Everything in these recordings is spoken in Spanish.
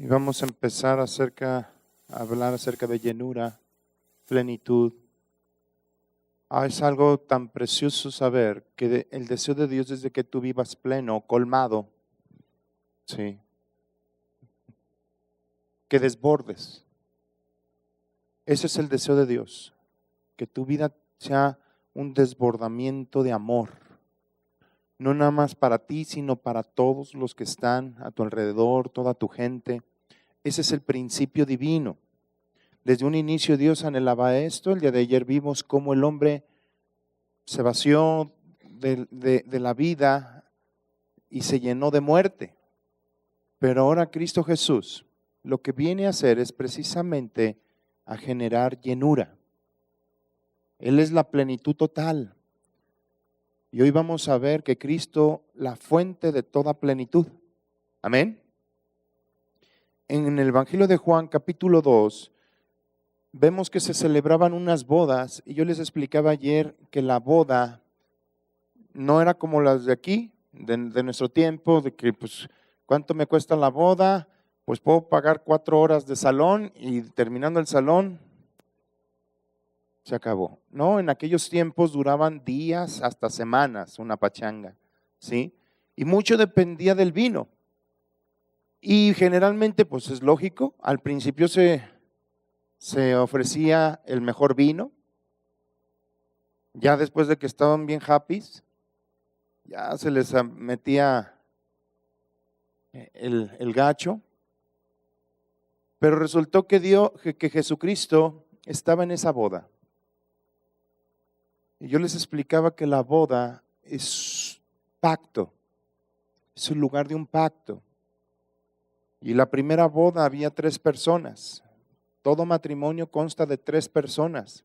Y vamos a empezar a hablar acerca de llenura, plenitud. Es algo tan precioso saber que el deseo de Dios es de que tú vivas pleno, colmado, sí, que desbordes. Ese es el deseo de Dios, que tu vida sea un desbordamiento de amor, no nada más para ti, sino para todos los que están a tu alrededor, toda tu gente. Ese es el principio divino. Desde un inicio Dios anhelaba esto. El día de ayer vimos cómo el hombre se vació de la vida y se llenó de muerte. Pero ahora Cristo Jesús lo que viene a hacer es precisamente a generar llenura. Él es la plenitud total. Y hoy vamos a ver que Cristo, la fuente de toda plenitud. Amén. En el Evangelio de Juan, capítulo 2, vemos que se celebraban unas bodas y yo les explicaba ayer que la boda no era como las de aquí, de nuestro tiempo, de que pues, ¿cuánto me cuesta la boda? Pues puedo pagar 4 horas de salón y terminando el salón, se acabó. No, en aquellos tiempos duraban días hasta semanas una pachanga, ¿sí? Y mucho dependía del vino. Y generalmente, pues es lógico, al principio se ofrecía el mejor vino. Ya después de que estaban bien happy, ya se les metía el gacho. Pero resultó que Jesucristo estaba en esa boda. Y yo les explicaba que la boda es pacto, es un lugar de un pacto. Y la primera boda había 3 personas. Todo matrimonio consta de 3 personas.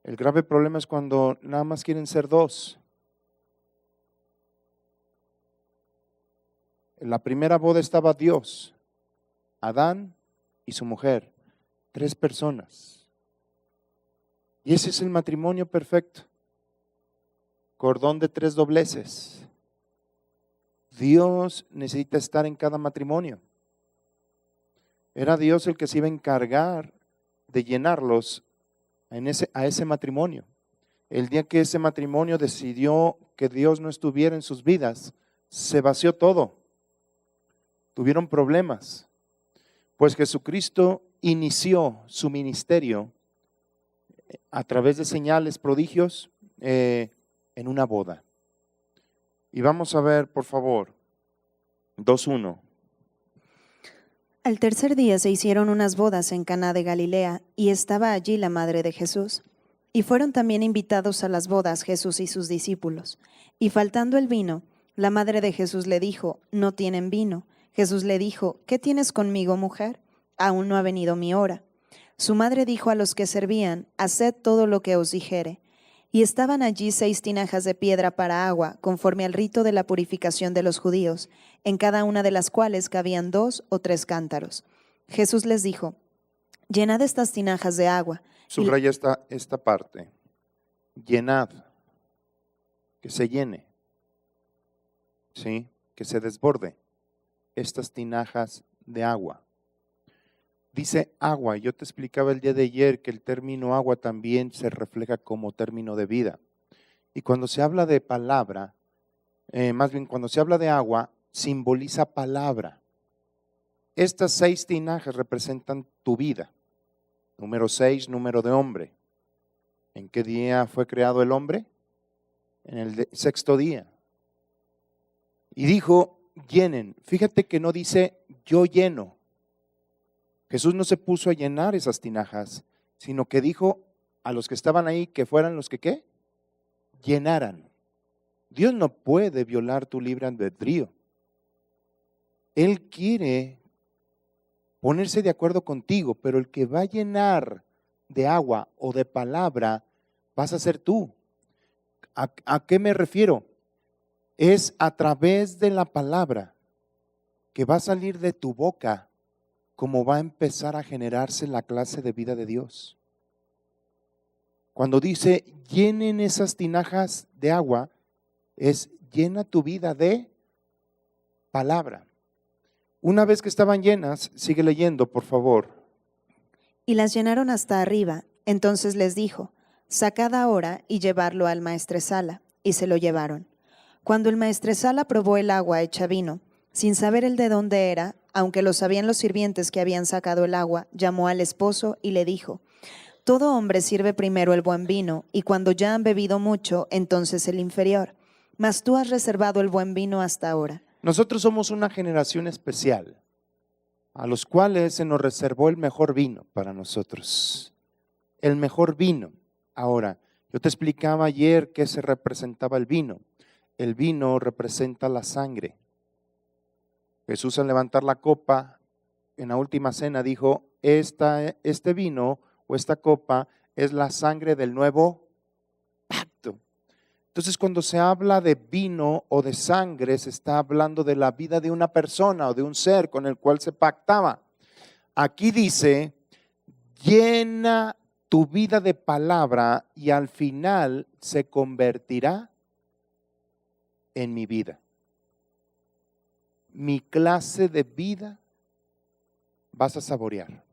El grave problema es cuando nada más quieren ser 2. En la primera boda estaba Dios, Adán y su mujer, 3 personas. Y ese es el matrimonio perfecto. Cordón de 3 dobleces. Dios necesita estar en cada matrimonio. Era Dios el que se iba a encargar de llenarlos a ese matrimonio. El día que ese matrimonio decidió que Dios no estuviera en sus vidas, se vació todo. Tuvieron problemas. Pues Jesucristo inició su ministerio a través de señales, prodigios, en una boda. Y vamos a ver, por favor, 2:1. Al tercer día se hicieron unas bodas en Caná de Galilea, y estaba allí la madre de Jesús. Y fueron también invitados a las bodas Jesús y sus discípulos. Y faltando el vino, la madre de Jesús le dijo: no tienen vino. Jesús le dijo: ¿qué tienes conmigo, mujer? Aún no ha venido mi hora. Su madre dijo a los que servían: haced todo lo que os dijere. Y estaban allí 6 tinajas de piedra para agua, conforme al rito de la purificación de los judíos, en cada una de las cuales cabían 2 o 3 cántaros. Jesús les dijo: llenad estas tinajas de agua. Subraya esta parte. Llenad, que se llene, ¿sí? Que se desborde estas tinajas de agua. Dice agua. Yo te explicaba el día de ayer que el término agua también se refleja como término de vida. Y cuando se habla de palabra, más bien cuando se habla de agua, simboliza palabra. Estas 6 tinajas representan tu vida. Número 6, número de hombre. ¿En qué día fue creado el hombre? En el 6º día. Y dijo: llenen. Fíjate que no dice yo lleno. Jesús no se puso a llenar esas tinajas, sino que dijo a los que estaban ahí que fueran los que ¿qué? Llenaran. Dios no puede violar tu libre albedrío. Él quiere ponerse de acuerdo contigo, pero el que va a llenar de agua o de palabra vas a ser tú. ¿A qué me refiero? Es a través de la palabra que va a salir de tu boca como va a empezar a generarse la clase de vida de Dios. Cuando dice llenen esas tinajas de agua, es llena tu vida de palabra. Una vez que estaban llenas, sigue leyendo, por favor. Y las llenaron hasta arriba. Entonces les dijo: sacad ahora y llevarlo al maestresala. Y se lo llevaron. Cuando el maestresala probó el agua hecha vino, sin saber el de dónde era, aunque lo sabían los sirvientes que habían sacado el agua, llamó al esposo y le dijo: todo hombre sirve primero el buen vino, y cuando ya han bebido mucho, entonces el inferior. Mas tú has reservado el buen vino hasta ahora. Nosotros somos una generación especial, a los cuales se nos reservó el mejor vino para nosotros. El mejor vino. Ahora, yo te explicaba ayer qué se representaba el vino. El vino representa la sangre. Jesús, al levantar la copa en la última cena, dijo: este vino o esta copa es la sangre del nuevo pacto. Entonces, cuando se habla de vino o de sangre, se está hablando de la vida de una persona o de un ser con el cual se pactaba. Aquí dice: llena tu vida de palabra y al final se convertirá en mi vida. Mi clase de vida vas a saborear.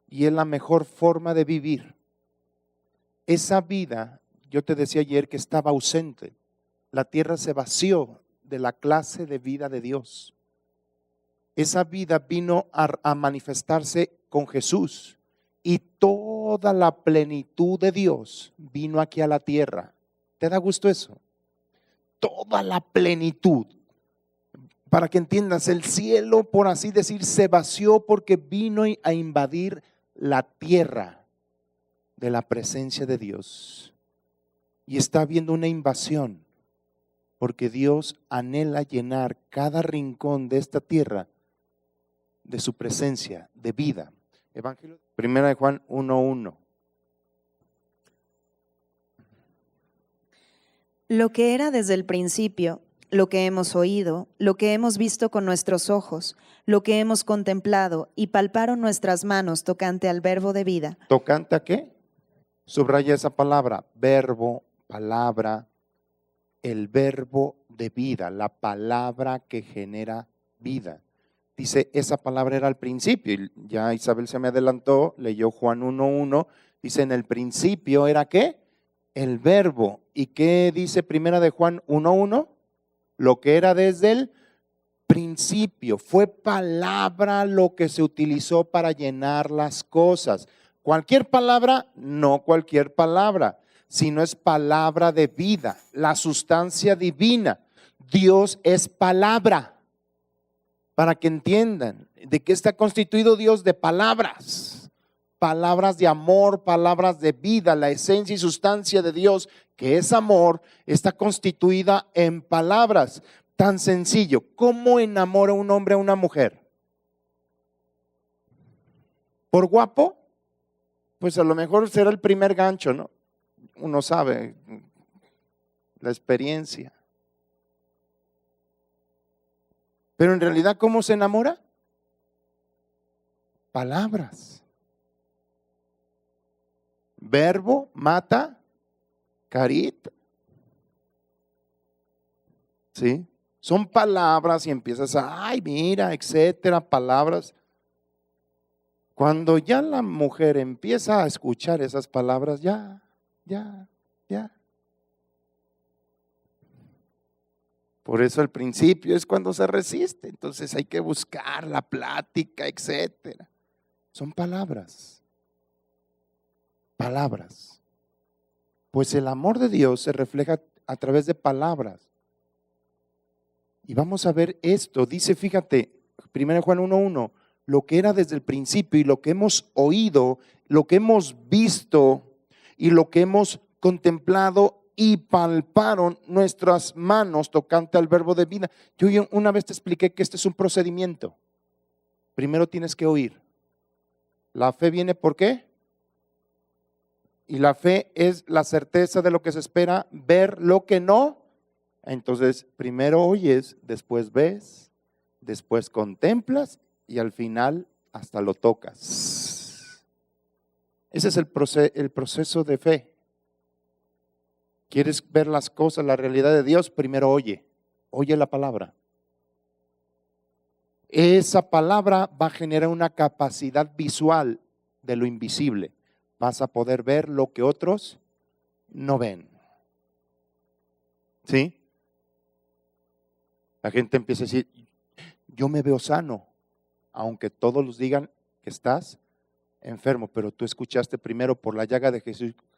Y es la mejor forma de vivir. Esa vida, yo te decía ayer que estaba ausente. La tierra se vació de la clase de vida de Dios. Esa vida vino a manifestarse con Jesús. Y toda la plenitud de Dios vino aquí a la tierra. ¿Te da gusto eso? Toda la plenitud. Para que entiendas, el cielo, por así decir, se vació porque vino a invadir la tierra de la presencia de Dios. Y está habiendo una invasión, porque Dios anhela llenar cada rincón de esta tierra de su presencia, de vida. Evangelio, 1 Juan 1:1. Lo que era desde el principio, lo que hemos oído, lo que hemos visto con nuestros ojos, lo que hemos contemplado y palparon nuestras manos tocante al verbo de vida. ¿Tocante a qué? Subraya esa palabra, verbo, palabra, el verbo de vida, la palabra que genera vida. Dice, esa palabra era al principio, y ya Isabel se me adelantó, leyó Juan 1:1, dice, en el principio era ¿qué? El verbo. ¿Y qué dice primera de Juan 1:1? Lo que era desde el principio. Fue palabra lo que se utilizó para llenar las cosas. Cualquier palabra, no cualquier palabra, sino es palabra de vida, la sustancia divina. Dios es palabra. Para que entiendan de qué está constituido Dios, de palabras. Palabras de amor, palabras de vida, la esencia y sustancia de Dios, que es amor, está constituida en palabras. Tan sencillo, ¿cómo enamora un hombre a una mujer? ¿Por guapo? Pues a lo mejor será el primer gancho, ¿no? Uno sabe, la experiencia. Pero en realidad, ¿cómo se enamora? Palabras. Verbo, mata, carita. ¿Sí? Son palabras y empiezas a, ay, mira, etcétera, palabras. Cuando ya la mujer empieza a escuchar esas palabras, ya. Por eso al principio es cuando se resiste, entonces hay que buscar la plática, etcétera. Son palabras. Palabras. Pues el amor de Dios se refleja a través de palabras. Y vamos a ver esto, dice, fíjate, 1 Juan 1:1, lo que era desde el principio y lo que hemos oído, lo que hemos visto y lo que hemos contemplado y palparon nuestras manos tocante al verbo de vida. Yo una vez te expliqué que este es un procedimiento. Primero tienes que oír. La fe viene ¿por qué? Y la fe es la certeza de lo que se espera, ver lo que no. Entonces, primero oyes, después ves, después contemplas y al final hasta lo tocas. Ese es el proceso de fe. ¿Quieres ver las cosas, la realidad de Dios? Primero oye la palabra. Esa palabra va a generar una capacidad visual de lo invisible. Vas a poder ver lo que otros no ven. ¿Sí? La gente empieza a decir, yo me veo sano, aunque todos los digan que estás enfermo, pero tú escuchaste primero por la llaga de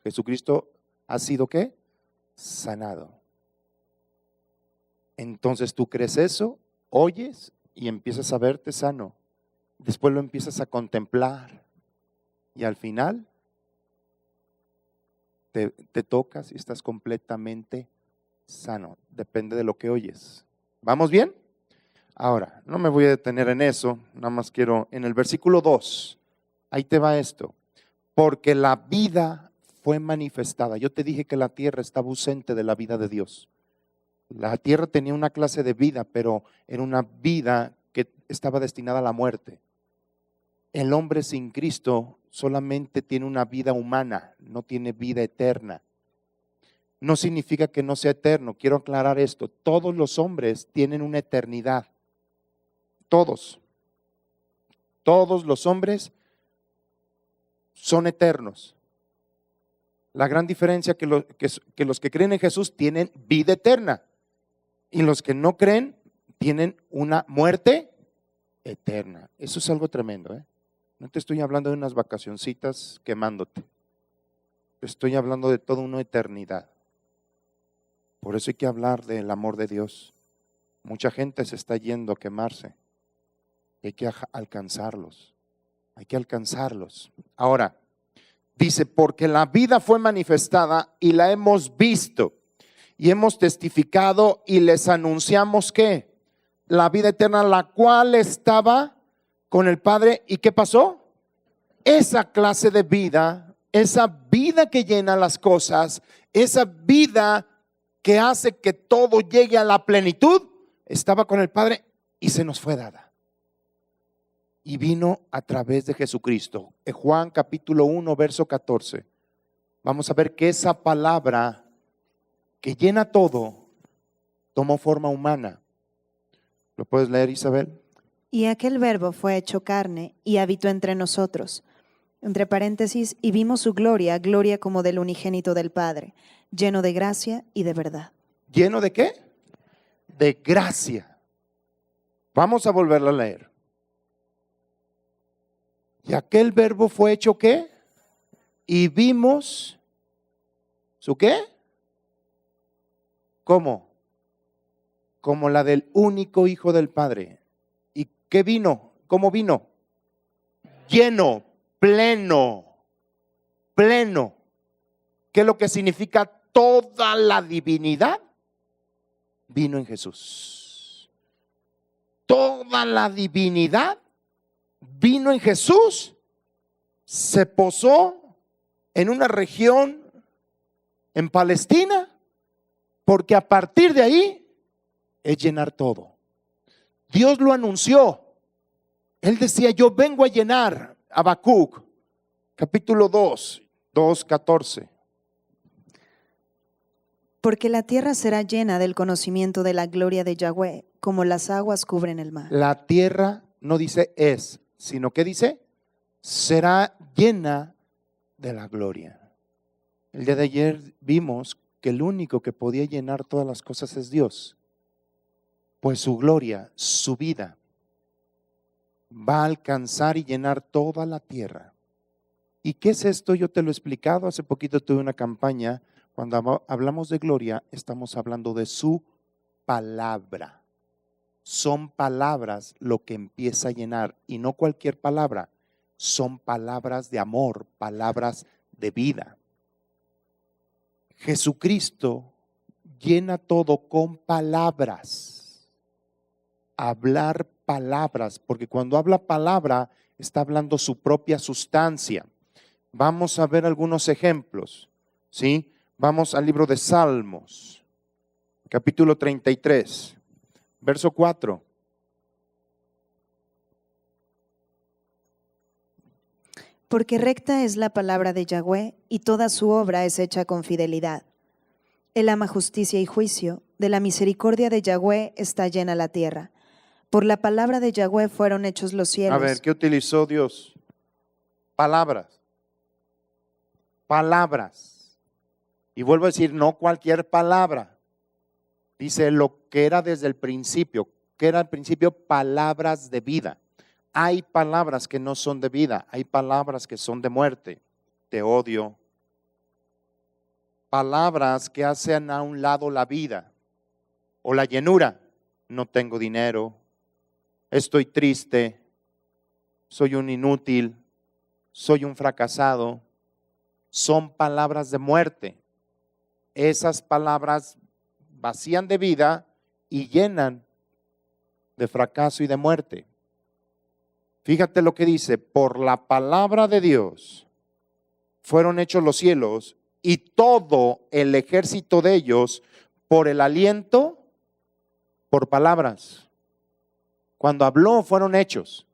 Jesucristo, ¿has sido qué? Sanado. Entonces tú crees eso, oyes y empiezas a verte sano. Después lo empiezas a contemplar y al final te tocas y estás completamente sano. Depende de lo que oyes. ¿Vamos bien? Ahora, no me voy a detener en eso, nada más quiero, en el versículo 2, ahí te va esto. Porque la vida fue manifestada. Yo te dije que la tierra estaba ausente de la vida de Dios. La tierra tenía una clase de vida, pero era una vida que estaba destinada a la muerte. El hombre sin Cristo solamente tiene una vida humana, no tiene vida eterna. No significa que no sea eterno, quiero aclarar esto. Todos los hombres tienen una eternidad. Todos los hombres son eternos. La gran diferencia que los que creen en Jesús tienen vida eterna y los que no creen tienen una muerte eterna. Eso es algo tremendo, ¿eh? No te estoy hablando de unas vacacioncitas quemándote. Te estoy hablando de toda una eternidad. Por eso hay que hablar del amor de Dios. Mucha gente se está yendo a quemarse. Hay que alcanzarlos. Hay que alcanzarlos. Ahora, dice, porque la vida fue manifestada y la hemos visto y hemos testificado y les anunciamos que la vida eterna, la cual estaba con el Padre. ¿Y qué pasó? Esa clase de vida, esa vida que llena las cosas, esa vida que hace que todo llegue a la plenitud, estaba con el Padre y se nos fue dada. Y vino a través de Jesucristo. En Juan capítulo 1, verso 14. Vamos a ver que esa palabra que llena todo, tomó forma humana. ¿Lo puedes leer, Isabel? Y aquel verbo fue hecho carne y habitó entre nosotros. Entre paréntesis, y vimos su gloria, gloria como del unigénito del Padre, lleno de gracia y de verdad. ¿Lleno de qué? De gracia. Vamos a volverla a leer. Y aquel verbo fue hecho ¿qué? Y vimos ¿su qué? ¿Cómo? Como la del único Hijo del Padre. ¿Y qué vino? ¿Cómo vino? Lleno, pleno, pleno. ¿Qué es lo que significa toda la divinidad? Vino en Jesús. Toda la divinidad vino en Jesús, se posó en una región en Palestina, porque a partir de ahí es llenar todo. Dios lo anunció. Él decía, yo vengo a llenar. Habacuc, capítulo 2, 14. Porque la tierra será llena del conocimiento de la gloria de Yahweh, como las aguas cubren el mar. La tierra no dice es, sino que dice, será llena de la gloria. El día de ayer vimos que el único que podía llenar todas las cosas es Dios. Pues su gloria, su vida, va a alcanzar y llenar toda la tierra. ¿Y qué es esto? Yo te lo he explicado. Hace poquito tuve una campaña. Cuando hablamos de gloria, estamos hablando de su palabra. Son palabras lo que empieza a llenar, y no cualquier palabra. Son palabras de amor, palabras de vida. Jesucristo llena todo con palabras. Hablar palabras, porque cuando habla palabra está hablando su propia sustancia. Vamos a ver algunos ejemplos, ¿sí? Vamos al libro de Salmos, capítulo 33, verso 4. Porque recta es la palabra de Yahweh, y toda su obra es hecha con fidelidad. Él ama justicia y juicio, de la misericordia de Yahweh está llena la tierra. Por la palabra de Yahweh fueron hechos los cielos. A ver, ¿qué utilizó Dios? Palabras. Palabras. Y vuelvo a decir, no cualquier palabra. Dice lo que era desde el principio. ¿Qué era al principio? Palabras de vida. Hay palabras que no son de vida. Hay palabras que son de muerte. Te odio. Palabras que hacen a un lado la vida o la llenura. No tengo dinero. Estoy triste. Soy un inútil. Soy un fracasado. Son palabras de muerte. Esas palabras vacían de vida y llenan de fracaso y de muerte. Fíjate lo que dice: por la palabra de Dios fueron hechos los cielos y todo el ejército de ellos, por el aliento, por palabras. Cuando habló fueron hechos.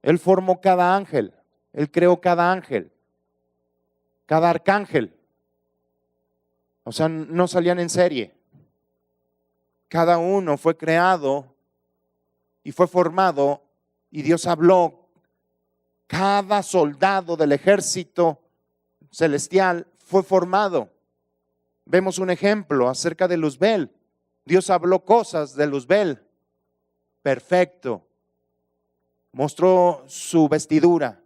Él formó cada ángel, Él creó cada ángel, cada arcángel. O sea, no salían en serie. Cada uno fue creado y fue formado y Dios habló. Cada soldado del ejército celestial fue formado. Vemos un ejemplo acerca de Luzbel. Dios habló cosas de Luzbel. Perfecto. Mostró su vestidura.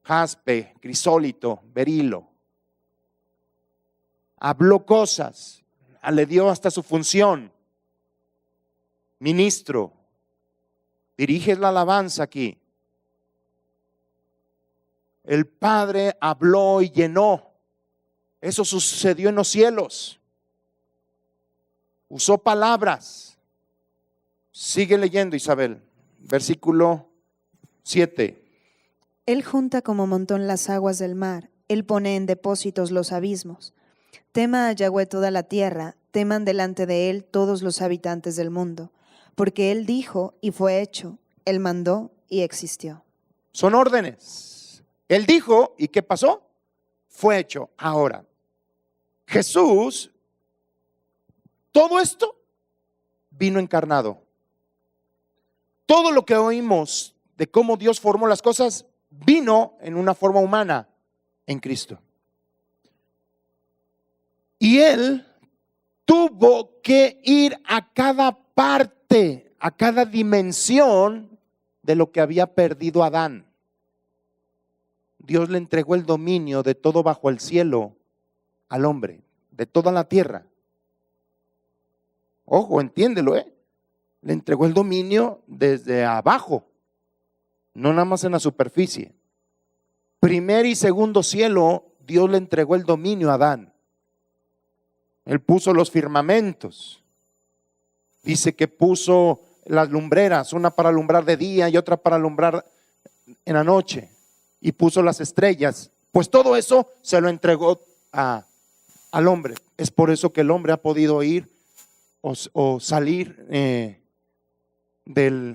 Jaspe, crisólito, berilo. Habló cosas. Le dio hasta su función. Ministro. Diriges la alabanza aquí. El Padre habló y llenó. Eso sucedió en los cielos. Usó palabras. Sigue leyendo, Isabel. Versículo 7. Él junta como montón las aguas del mar. Él pone en depósitos los abismos. Tema a Yahweh toda la tierra. Teman delante de Él todos los habitantes del mundo. Porque Él dijo y fue hecho. Él mandó y existió. Son órdenes. Él dijo, ¿y qué pasó? Fue hecho. Ahora, Jesús, todo esto vino encarnado. Todo lo que oímos de cómo Dios formó las cosas vino en una forma humana en Cristo. Y Él tuvo que ir a cada parte, a cada dimensión de lo que había perdido Adán. Dios le entregó el dominio de todo bajo el cielo al hombre, de toda la tierra. Ojo, entiéndelo, le entregó el dominio desde abajo, no nada más en la superficie. Primer y segundo cielo, Dios le entregó el dominio a Adán. Él puso los firmamentos. Dice que puso las lumbreras, una para alumbrar de día y otra para alumbrar en la noche. Y puso las estrellas. Pues todo eso se lo entregó al hombre. Es por eso que el hombre ha podido ir o salir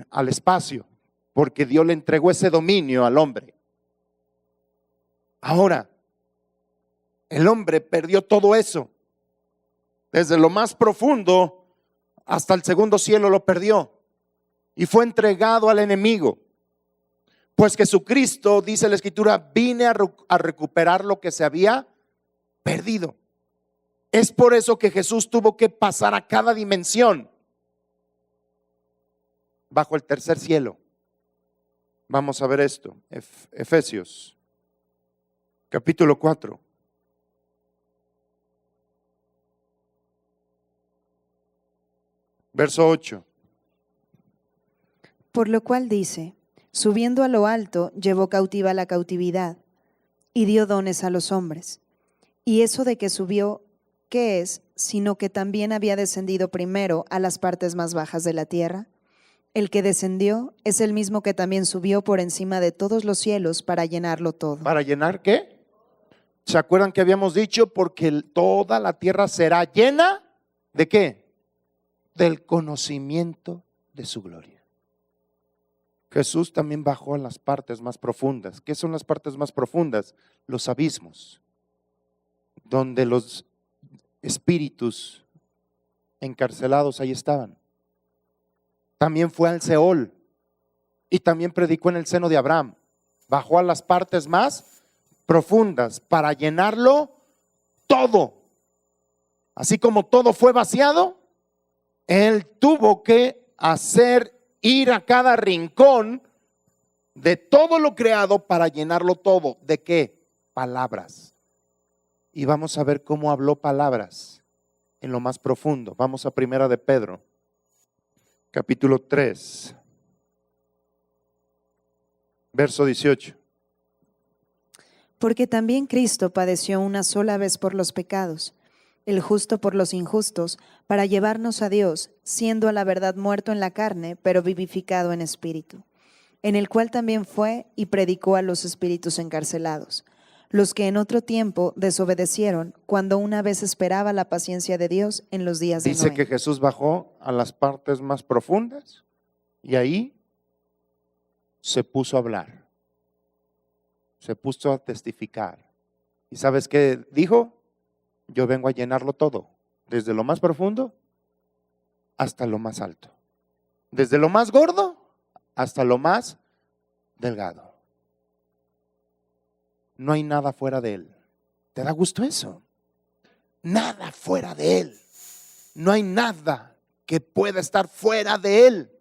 al espacio. Porque Dios le entregó ese dominio al hombre. Ahora, el hombre perdió todo eso. Desde lo más profundo hasta el segundo cielo lo perdió. Y fue entregado al enemigo. Pues Jesucristo, dice la Escritura, vine a recuperar lo que se había perdido. Es por eso que Jesús tuvo que pasar a cada dimensión bajo el tercer cielo. Vamos a ver esto. Efesios, capítulo 4. Verso 8. Por lo cual dice: subiendo a lo alto, llevó cautiva la cautividad y dio dones a los hombres. Y eso de que subió, ¿qué es? Sino que también había descendido primero a las partes más bajas de la tierra. El que descendió es el mismo que también subió por encima de todos los cielos para llenarlo todo. ¿Para llenar qué? ¿Se acuerdan que habíamos dicho? Porque toda la tierra será llena ¿de qué? Del conocimiento de su gloria. Jesús también bajó a las partes más profundas. ¿Qué son las partes más profundas? Los abismos, donde los espíritus encarcelados ahí estaban. También fue al Seol y también predicó en el seno de Abraham. Bajó a las partes más profundas para llenarlo todo. Así como todo fue vaciado, Él tuvo que hacer ir a cada rincón de todo lo creado para llenarlo todo. ¿De qué? Palabras. Y vamos a ver cómo habló palabras en lo más profundo. Vamos a Primera de Pedro, capítulo 3, verso 18. Porque también Cristo padeció una sola vez por los pecados, el justo por los injustos, para llevarnos a Dios, siendo a la verdad muerto en la carne, pero vivificado en espíritu, en el cual también fue y predicó a los espíritus encarcelados, los que en otro tiempo desobedecieron, cuando una vez esperaba la paciencia de Dios en los días de Noé. Dice que Jesús bajó a las partes más profundas y ahí se puso a hablar, se puso a testificar. ¿Y sabes qué dijo? Yo vengo a llenarlo todo, desde lo más profundo hasta lo más alto, desde lo más gordo hasta lo más delgado. No hay nada fuera de Él. ¿Te da gusto eso? Nada fuera de Él. No hay nada que pueda estar fuera de Él.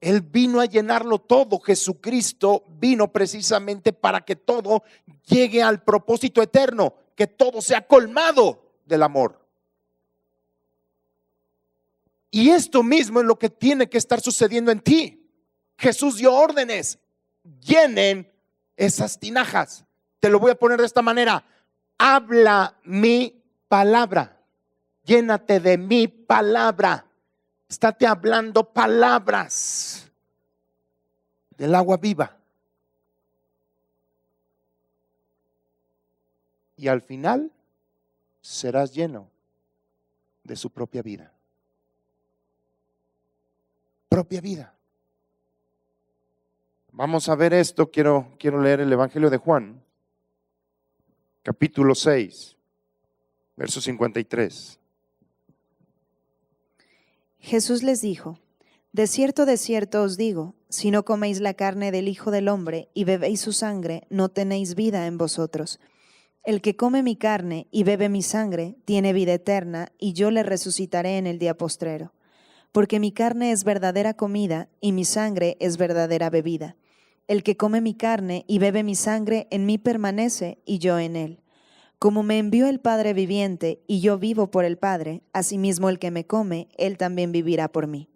Él vino a llenarlo todo. Jesucristo vino precisamente para que todo llegue al propósito eterno, que todo sea colmado del amor. Y esto mismo es lo que tiene que estar sucediendo en ti. Jesús dio órdenes: llenen esas tinajas. Te lo voy a poner de esta manera: habla mi palabra, llénate de mi palabra. Estate hablando palabras del agua viva. Y al final serás lleno de su propia vida. Propia vida. Vamos a ver esto. Quiero leer el Evangelio de Juan, capítulo 6, verso 53. Jesús les dijo: de cierto os digo, si no coméis la carne del Hijo del Hombre y bebéis su sangre, no tenéis vida en vosotros. El que come mi carne y bebe mi sangre tiene vida eterna, y yo le resucitaré en el día postrero. Porque mi carne es verdadera comida y mi sangre es verdadera bebida. El que come mi carne y bebe mi sangre en mí permanece y yo en él. Como me envió el Padre viviente y yo vivo por el Padre, asimismo el que me come, él también vivirá por mí.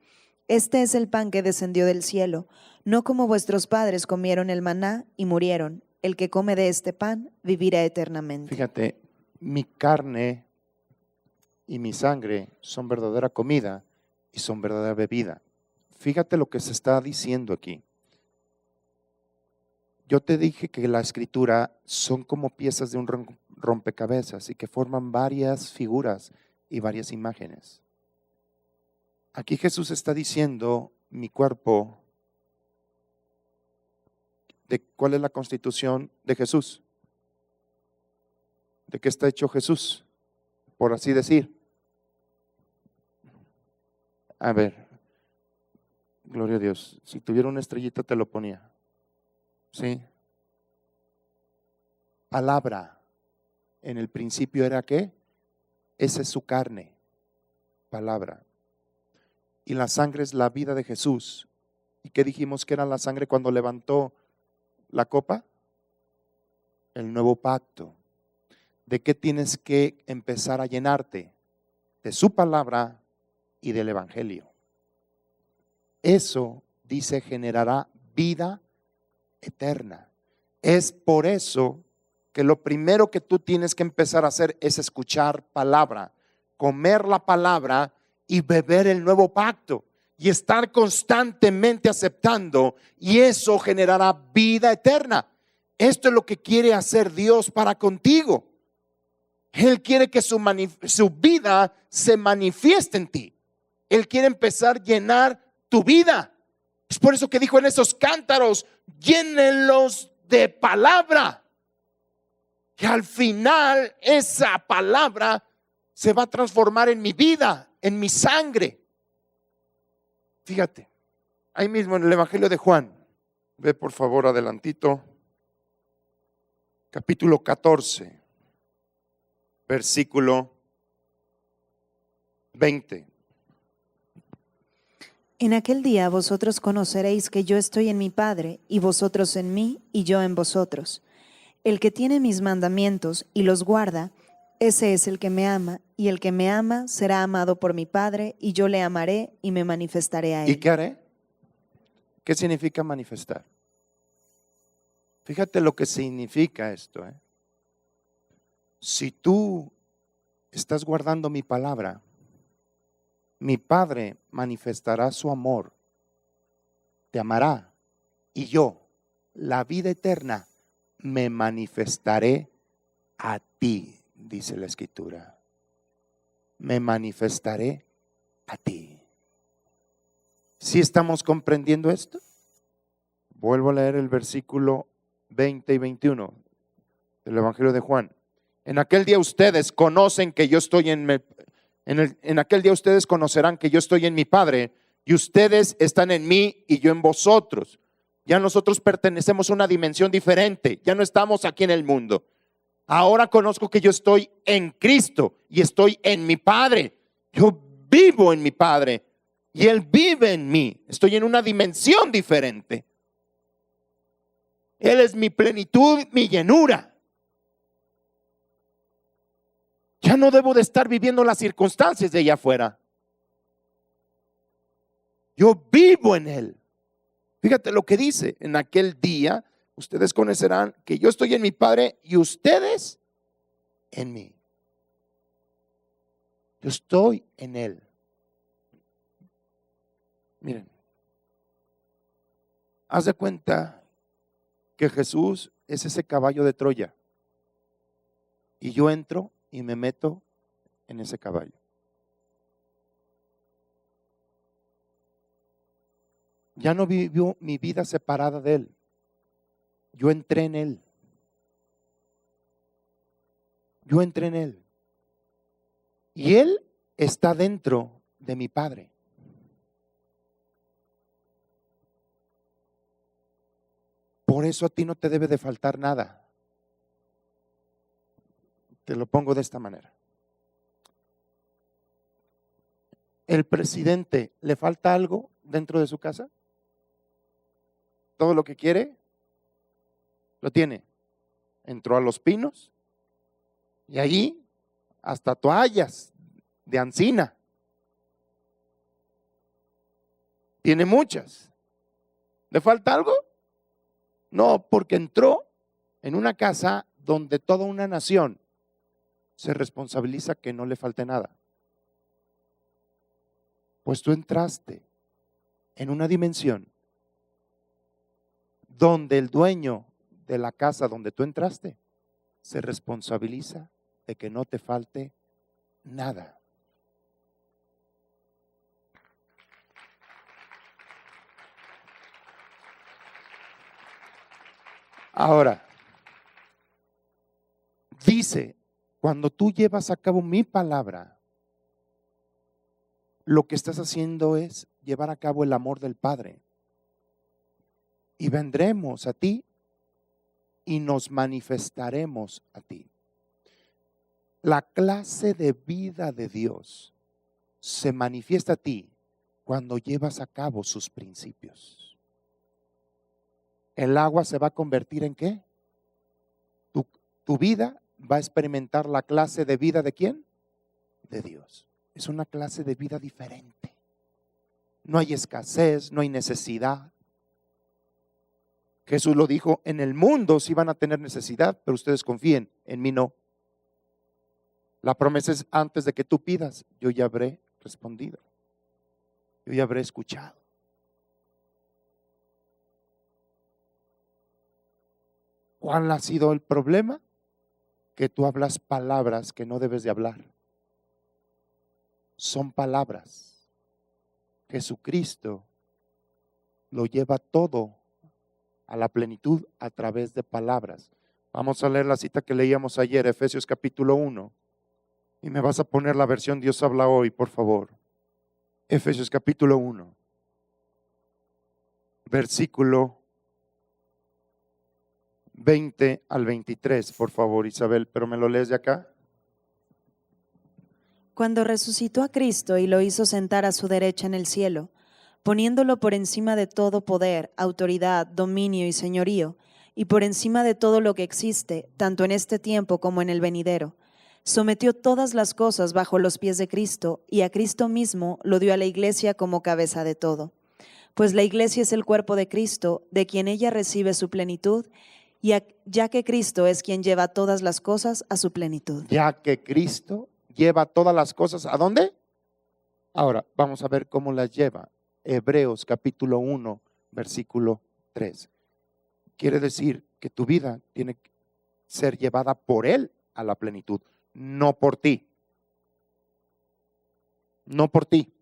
Este es el pan que descendió del cielo, no como vuestros padres comieron el maná y murieron. El que come de este pan vivirá eternamente. Fíjate, mi carne y mi sangre son verdadera comida y son verdadera bebida. Fíjate lo que se está diciendo aquí. Yo te dije que la escritura son como piezas de un rompecabezas y que forman varias figuras y varias imágenes. Aquí Jesús está diciendo: mi cuerpo. ¿De cuál es la constitución de Jesús? ¿De qué está hecho Jesús? Por así decir. A ver, gloria a Dios. Si tuviera una estrellita te lo ponía. ¿Sí? Palabra. En el principio era ¿qué? Esa es su carne. Palabra. Y la sangre es la vida de Jesús. ¿Y qué dijimos que era la sangre cuando levantó la copa? El nuevo pacto. ¿De qué tienes que empezar a llenarte? De su palabra y del evangelio. Eso, dice, generará vida eterna. Es por eso que lo primero que tú tienes que empezar a hacer es escuchar palabra, comer la palabra y beber el nuevo pacto. Y estar constantemente aceptando, y eso generará vida eterna. Esto es lo que quiere hacer Dios para contigo. Él quiere que su vida se manifieste en ti. Él quiere empezar a llenar tu vida. Es por eso que dijo en esos cántaros: llénenlos de palabra. Que al final esa palabra se va a transformar en mi vida, en mi sangre. Fíjate, ahí mismo en el Evangelio de Juan, ve por favor adelantito, capítulo 14, versículo 20. En aquel día vosotros conoceréis que yo estoy en mi Padre, y vosotros en mí, y yo en vosotros. El que tiene mis mandamientos y los guarda, ese es el que me ama, y el que me ama será amado por mi Padre, y yo le amaré y me manifestaré a él. ¿Y qué haré? ¿Qué significa manifestar? Fíjate lo que significa esto. Si tú estás guardando mi palabra, mi Padre manifestará su amor, te amará, y yo, la vida eterna, me manifestaré a ti, dice la Escritura. Me manifestaré a ti. ¿Sí estamos comprendiendo esto? Vuelvo a leer el versículo 20 y 21 del Evangelio de Juan. En aquel día ustedes conocen que yo estoy en aquel día ustedes conocerán que yo estoy en mi Padre, y ustedes están en mí y yo en vosotros. Ya nosotros pertenecemos a una dimensión diferente, ya no estamos aquí en el mundo. Ahora conozco que yo estoy en Cristo y estoy en mi Padre. Yo vivo en mi Padre y Él vive en mí. Estoy en una dimensión diferente. Él es mi plenitud, mi llenura. Ya no debo de estar viviendo las circunstancias de allá afuera. Yo vivo en Él. Fíjate lo que dice: en aquel día ustedes conocerán que yo estoy en mi Padre y ustedes en mí. Yo estoy en Él. Miren, haz de cuenta que Jesús es ese caballo de Troya y yo entro y me meto en ese caballo. Ya no vivo mi vida separada de Él. Yo entré en Él. Yo entré en Él. Y Él está dentro de mi Padre. Por eso a ti no te debe de faltar nada. Te lo pongo de esta manera. ¿El presidente le falta algo dentro de su casa? Todo lo que quiere, lo tiene. Entró a Los Pinos y allí hasta toallas de ancina. Tiene muchas. ¿Le falta algo? No, porque entró en una casa donde toda una nación se responsabiliza que no le falte nada. Pues tú entraste en una dimensión donde el dueño de la casa donde tú entraste se responsabiliza de que no te falte nada. Ahora, dice, cuando tú llevas a cabo mi palabra, lo que estás haciendo es llevar a cabo el amor del Padre. Y vendremos a ti y nos manifestaremos a ti. La clase de vida de Dios se manifiesta a ti cuando llevas a cabo sus principios. El agua se va a convertir ¿en qué? Tu vida va a experimentar la clase de vida ¿de quién? De Dios. Es una clase de vida diferente. No hay escasez, no hay necesidad. Jesús lo dijo: en el mundo sí van a tener necesidad, pero ustedes confíen, en mí no. La promesa es: antes de que tú pidas, yo ya habré respondido. Yo ya habré escuchado. ¿Cuál ha sido el problema? Que tú hablas palabras que no debes de hablar. Son palabras. Jesucristo lo lleva todo a la plenitud a través de palabras. Vamos a leer la cita que leíamos ayer, Efesios capítulo 1. Y me vas a poner la versión Dios habla hoy, por favor. Efesios capítulo 1, versículo 20 al 23, por favor, Isabel, pero me lo lees de acá. Cuando resucitó a Cristo y lo hizo sentar a su derecha en el cielo, poniéndolo por encima de todo poder, autoridad, dominio y señorío, y por encima de todo lo que existe, tanto en este tiempo como en el venidero, sometió todas las cosas bajo los pies de Cristo, y a Cristo mismo lo dio a la Iglesia como cabeza de todo. Pues la Iglesia es el cuerpo de Cristo, de quien ella recibe su plenitud, ya que Cristo es quien lleva todas las cosas a su plenitud. Ya que Cristo lleva todas las cosas, ¿a dónde? Ahora, vamos a ver cómo las lleva. Hebreos capítulo 1, versículo 3. Quiere decir que tu vida tiene que ser llevada por Él a la plenitud, no por ti. No por ti.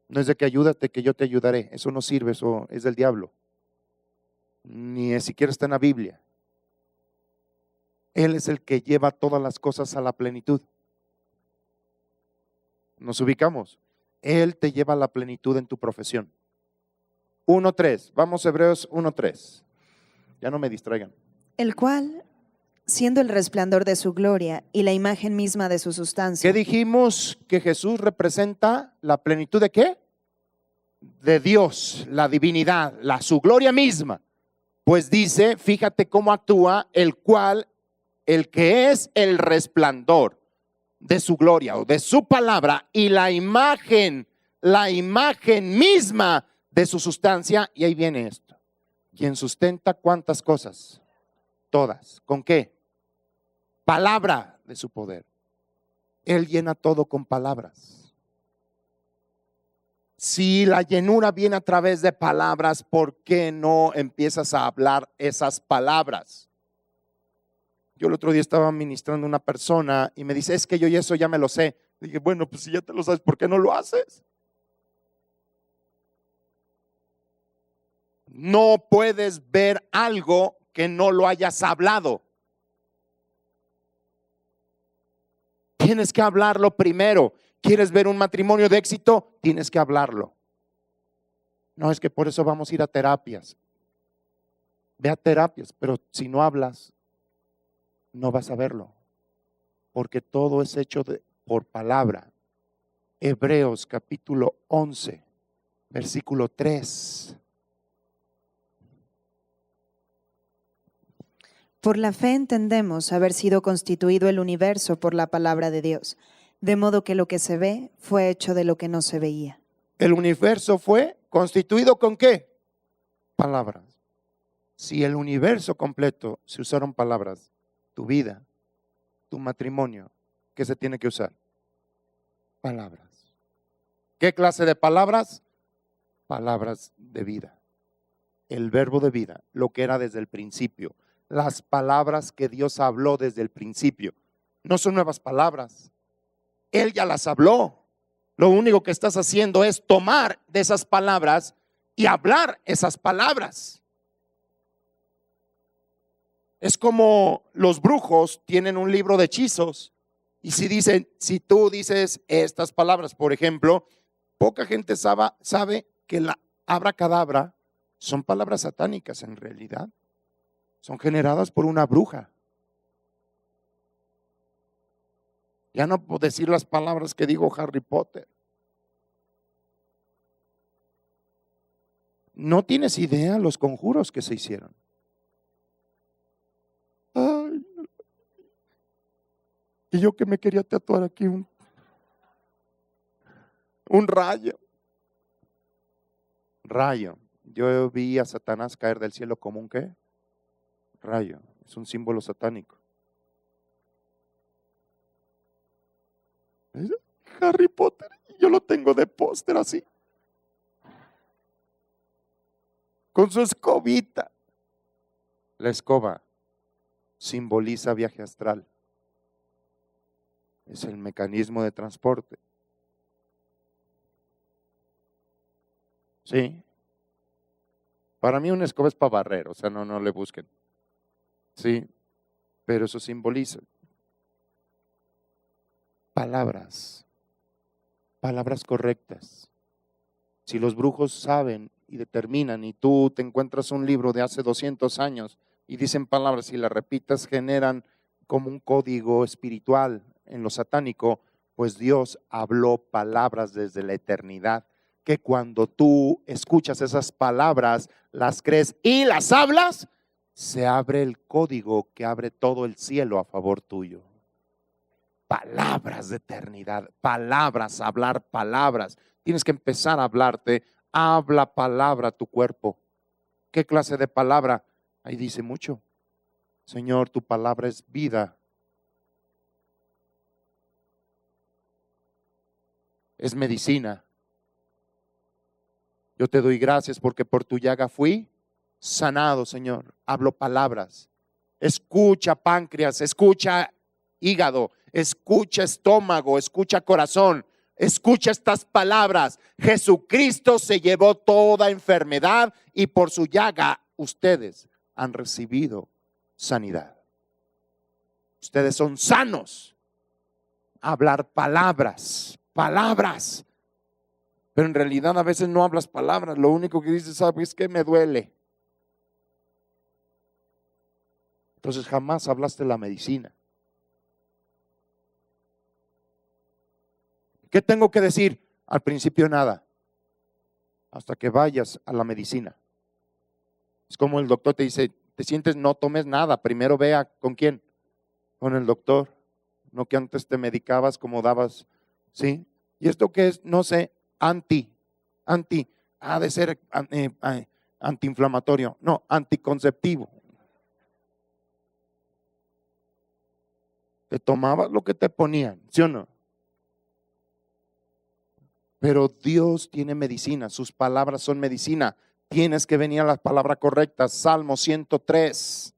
No es de que ayúdate, que yo te ayudaré. Eso no sirve, eso es del diablo. Ni siquiera está en la Biblia. Él es el que lleva todas las cosas a la plenitud. Nos ubicamos. Él te lleva a la plenitud en tu profesión. 1:3. Vamos, Hebreos 1:3. Ya no me distraigan. El cual, siendo el resplandor de su gloria y la imagen misma de su sustancia. ¿Qué dijimos que Jesús representa? ¿La plenitud de qué? De Dios, la divinidad, su gloria misma. Pues dice, fíjate cómo actúa el que es el resplandor de su gloria o de su palabra y la imagen misma de su sustancia. Y ahí viene esto. Quien sustenta ¿cuántas cosas? Todas. ¿Con qué? Palabra de su poder. Él llena todo con palabras. Si la llenura viene a través de palabras, ¿por qué no empiezas a hablar esas palabras? Yo el otro día estaba ministrando a una persona y me dice, es que yo eso ya me lo sé. Dije, bueno, pues si ya te lo sabes, ¿por qué no lo haces? No puedes ver algo que no lo hayas hablado. Tienes que hablarlo primero. ¿Quieres ver un matrimonio de éxito? Tienes que hablarlo. No es que por eso vamos a ir a terapias. Ve a terapias, pero si no hablas, no vas a verlo. Porque todo es hecho por palabra. Hebreos capítulo 11, versículo 3. Por la fe entendemos haber sido constituido el universo por la palabra de Dios, de modo que lo que se ve fue hecho de lo que no se veía. El universo fue constituido ¿con qué? Palabras. Si el universo completo se usaron palabras, tu vida, tu matrimonio, ¿qué se tiene que usar? Palabras. ¿Qué clase de palabras? Palabras de vida. El verbo de vida, lo que era desde el principio. Las palabras que Dios habló desde el principio. No son nuevas palabras. Él ya las habló. Lo único que estás haciendo es tomar de esas palabras y hablar esas palabras. Es como los brujos tienen un libro de hechizos. Y si tú dices estas palabras, por ejemplo, poca gente sabe que la abracadabra son palabras satánicas en realidad. Son generadas por una bruja. Ya no puedo decir las palabras que dijo Harry Potter. No tienes idea los conjuros que se hicieron. Ay, y yo que me quería tatuar aquí un rayo. Rayo. Yo vi a Satanás caer del cielo como un ¿qué? Rayo. Es un símbolo satánico. ¿Es Harry Potter? Yo lo tengo de póster así. Con su escobita. La escoba simboliza viaje astral. Es el mecanismo de transporte. Sí. Para mí una escoba es para barrer, o sea, no le busquen. Sí, pero eso simboliza. palabras correctas. Si los brujos saben y determinan y tú te encuentras un libro de hace 200 años y dicen palabras y las repitas, generan como un código espiritual en lo satánico, pues Dios habló palabras desde la eternidad, que cuando tú escuchas esas palabras, las crees y las hablas, se abre el código que abre todo el cielo a favor tuyo. Palabras de eternidad, palabras, hablar palabras. Tienes que empezar a hablarte. Habla palabra a tu cuerpo. ¿Qué clase de palabra? Ahí dice mucho. Señor, tu palabra es vida. Es medicina. Yo te doy gracias porque por tu llaga fui sanado, Señor. Hablo palabras. Escucha páncreas, escucha hígado, escucha estómago, escucha corazón. Escucha estas palabras. Jesucristo se llevó toda enfermedad y por su llaga ustedes han recibido sanidad. Ustedes son sanos. Hablar palabras. Pero en realidad a veces no hablas palabras. Lo único que dices, ¿sabes qué? Me duele. Entonces jamás hablaste la medicina. ¿Qué tengo que decir? Al principio nada, hasta que vayas a la medicina. Es como el doctor te dice, te sientes, no tomes nada, primero vea con quién, con el doctor, no que antes te medicabas como dabas, ¿sí? ¿Y esto qué es? No sé, ha de ser antiinflamatorio, no, anticonceptivo. Te tomabas lo que te ponían, ¿sí o no? Pero Dios tiene medicina, sus palabras son medicina. Tienes que venir a las palabras correctas. Salmo 103.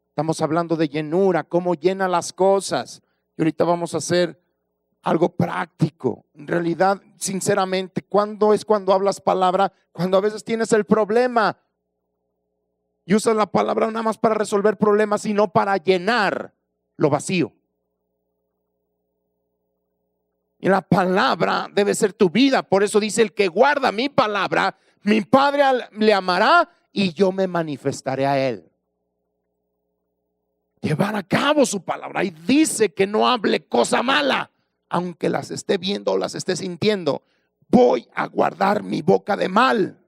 Estamos hablando de llenura, cómo llena las cosas. Y ahorita vamos a hacer algo práctico. En realidad, sinceramente, ¿cuándo es cuando hablas palabra? Cuando a veces tienes el problema y usas la palabra nada más para resolver problemas, sino para llenar lo vacío. Y la palabra debe ser tu vida. Por eso dice, el que guarda mi palabra, mi Padre le amará y yo me manifestaré a él. Llevar a cabo su palabra. Y dice que no hable cosa mala, aunque las esté viendo o las esté sintiendo. Voy a guardar mi boca de mal.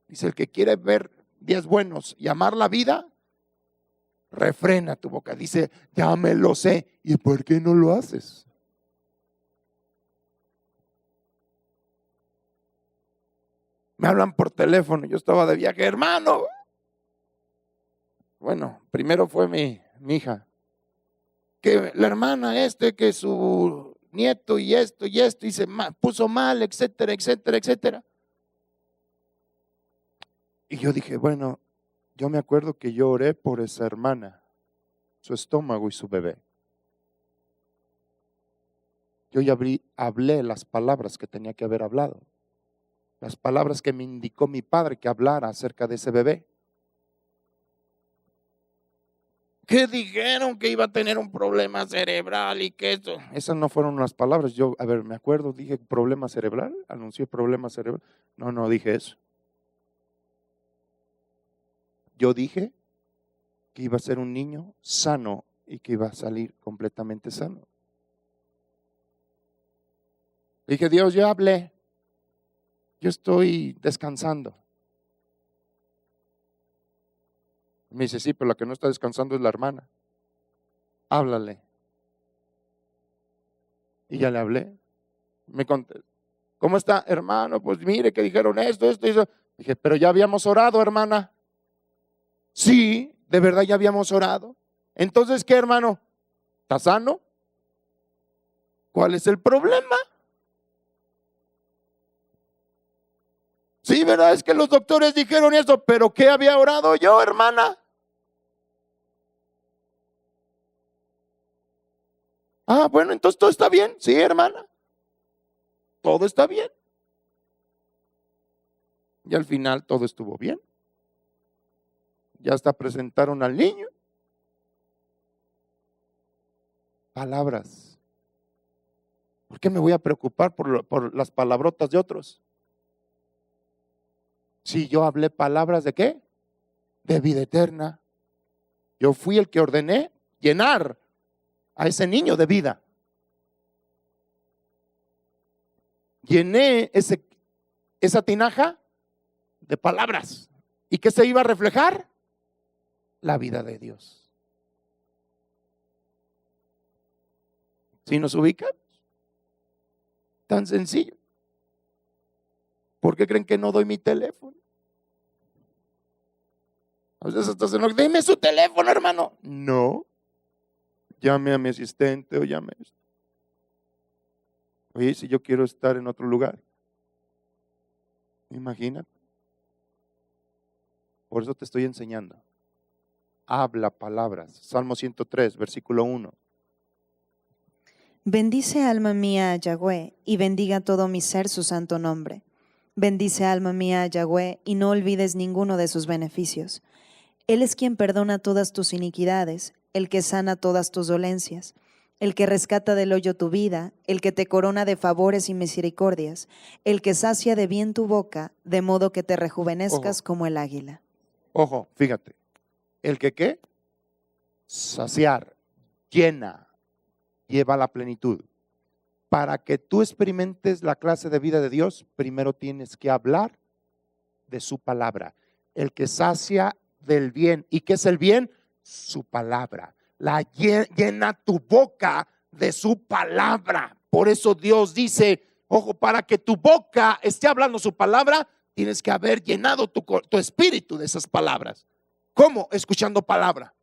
Dice, el que quiere ver días buenos y amar la vida, refrena tu boca. Dice, ya me lo sé. ¿Y por qué no lo haces? Me hablan por teléfono, yo estaba de viaje, hermano. Bueno, primero fue mi hija, que la hermana que su nieto y esto, y se puso mal, etcétera, etcétera, etcétera. Y yo dije, bueno, yo me acuerdo que yo oré por esa hermana, su estómago y su bebé. Yo ya hablé las palabras que tenía que haber hablado. Las palabras que me indicó mi padre que hablara acerca de ese bebé. Que dijeron que iba a tener un problema cerebral y que eso. Esas no fueron las palabras. Yo, me acuerdo, dije problema cerebral, anuncié problema cerebral. No dije eso. Yo dije que iba a ser un niño sano y que iba a salir completamente sano. Dije, Dios, yo hablé. Yo estoy descansando. Me dice, sí, pero la que no está descansando es la hermana. Háblale. Y ya le hablé. Me contestó, ¿cómo está, hermano? Pues mire que dijeron esto. Dije, pero ya habíamos orado, hermana. Sí, de verdad ya habíamos orado. Entonces, ¿qué, hermano? ¿Está sano? ¿Cuál es el problema? Sí, verdad, es que los doctores dijeron eso, pero ¿qué había orado yo, hermana? Ah, bueno, entonces todo está bien. Sí, hermana. Todo está bien. Y al final todo estuvo bien. Ya hasta presentaron al niño. Palabras. ¿Por qué me voy a preocupar por las palabrotas de otros? Si yo hablé palabras de ¿qué? De vida eterna. Yo fui el que ordené llenar a ese niño de vida. Llené esa tinaja de palabras. ¿Y qué se iba a reflejar? La vida de Dios. ¿Sí nos ubican? Tan sencillo. ¿Por qué creen que no doy mi teléfono? A veces hasta se enoja, deme su teléfono, hermano. No. Llame a mi asistente o llame a esto. Oye, si yo quiero estar en otro lugar. Imagínate. Por eso te estoy enseñando. Habla palabras. Salmo 103, versículo 1. Bendice alma mía a Yahweh, y bendiga todo mi ser su santo nombre. Bendice alma mía a Yahweh, y no olvides ninguno de sus beneficios. Él es quien perdona todas tus iniquidades, el que sana todas tus dolencias, el que rescata del hoyo tu vida, el que te corona de favores y misericordias, el que sacia de bien tu boca, de modo que te rejuvenezcas como el águila. Ojo, fíjate. El que ¿qué? Saciar, llena, lleva a la plenitud. Para que tú experimentes la clase de vida de Dios, primero tienes que hablar de su palabra. El que sacia del bien. ¿Y qué es el bien? Su palabra. Llena tu boca de su palabra. Por eso Dios dice, ojo, para que tu boca esté hablando su palabra, tienes que haber llenado tu espíritu de esas palabras. ¿Cómo? Escuchando palabra.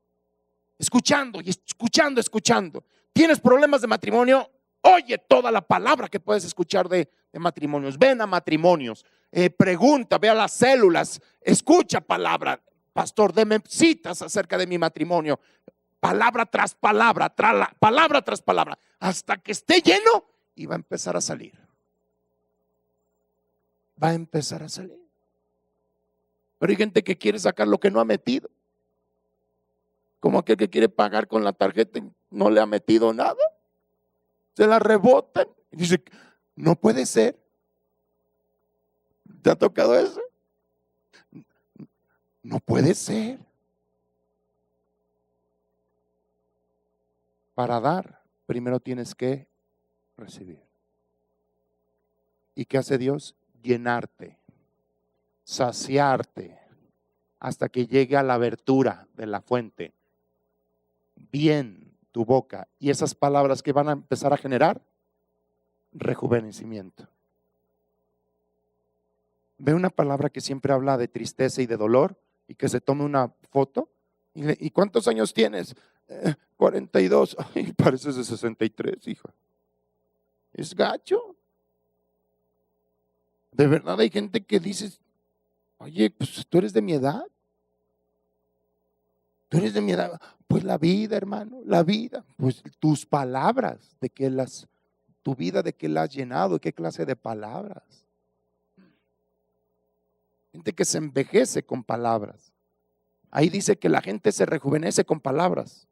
Escuchando y escuchando. ¿Tienes problemas de matrimonio? Oye toda la palabra que puedes escuchar de matrimonios. Ven a matrimonios. Pregunta, ve a las células. Escucha palabra. Pastor, deme citas acerca de mi matrimonio. Palabra tras palabra, palabra tras palabra. Hasta que esté lleno y va a empezar a salir. Va a empezar a salir. Pero hay gente que quiere sacar lo que no ha metido. Como aquel que quiere pagar con la tarjeta y no le ha metido nada. Se la rebotan. Y dice, no puede ser. ¿Te ha tocado eso? No puede ser. Para dar, primero tienes que recibir. ¿Y qué hace Dios? Llenarte, saciarte, hasta que llegue a la abertura de la fuente. Bien tu boca. Y esas palabras que van a empezar a generar rejuvenecimiento. Ve una palabra que siempre habla de tristeza y de dolor y que se tome una foto. ¿Y cuántos años tienes? 42. Ay, pareces de 63, hijo. Es gacho. De verdad hay gente que dice, oye, pues tú eres de mi edad. Tú eres de mi edad. Pues la vida, hermano, la vida. Pues tus palabras, tu vida de qué la has llenado, qué clase de palabras. Gente que se envejece con palabras. Ahí dice que la gente se rejuvenece con palabras.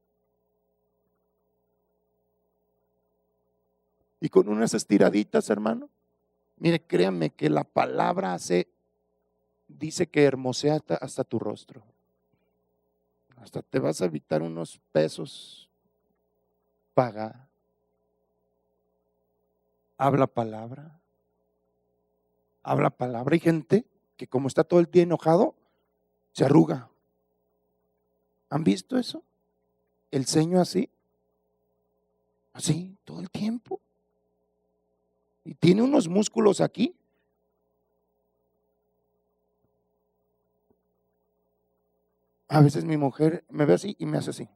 Y con unas estiraditas, hermano. Mire, créanme que la palabra dice que hermosea hasta tu rostro. Hasta te vas a evitar unos pesos. Paga. Habla palabra. Habla palabra. Hay gente que como está todo el día enojado, se arruga. ¿Han visto eso? El ceño así. Así, todo el tiempo. Y tiene unos músculos aquí. A veces mi mujer me ve así y me hace así.